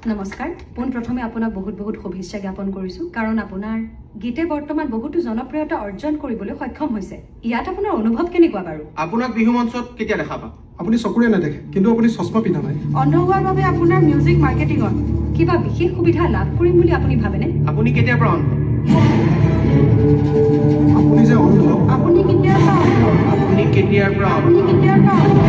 নমস্কাৰ পোনপ্ৰথমে আপোনাক বহুত বহুত শুভেচ্ছা জ্ঞাপন কৰিছো কাৰণ আপোনাৰ গীতে বৰ্তমান বহুতো জনপ্ৰিয়তা অৰ্জন কৰিবলৈ সক্ষম হৈছে ইয়াত আপোনাৰ অনুভৱ কেনেকুৱা বাৰু আপোনাক বিহু মঞ্চত কেতিয়া দেখা পাম আপুনি চকুৰে নেদেখে কিন্তু আপুনি চশমা পিন্ধা নাই অন্ধ হোৱাৰ বাবে আপোনাৰ মিউজিক মাৰ্কেটিঙত কিবা বিশেষ সুবিধা লাভ কৰিম বুলি আপুনি ভাবেনে আপুনি কেতিয়াৰ পৰা অন্ধ আপুনি যে অন্ধ আপুনি কেতিয়াৰ পৰা অন্ধ আপুনি কেতিয়াৰ পৰা অন্ধ আপুনি কেতিয়াৰ পৰা অন্ধ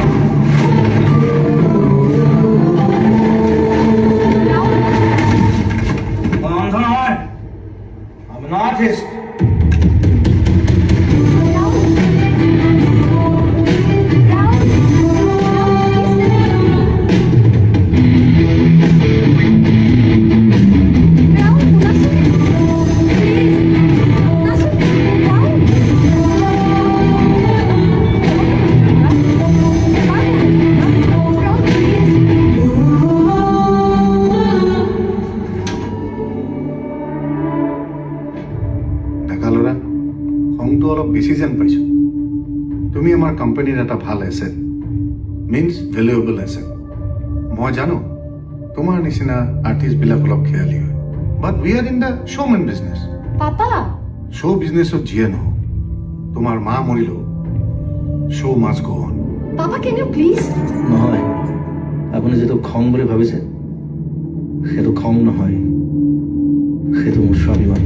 অন্ধ নহয় I'm an artist. ডেকালৰা খংটো অলপ বেছি যেন পাইছোঁ তুমি আমাৰ কোম্পানীৰ এটা ভাল এছেট মিনছ ভেলুৱেবল এছেট মই জানো তোমাৰ নিচিনা আৰ্টিষ্টবিলাক অলপ খেয়ালি হয় but we are in the showmen business papa show' বিজনেছত যিয়ে নহওক তোমাৰ মা মৰিলেও show' must go on papa can you please নহয় আপুনি যিটো খং বুলি ভাবিছে সেইটো খং নহয় সেইটো মোৰ স্বাভিমান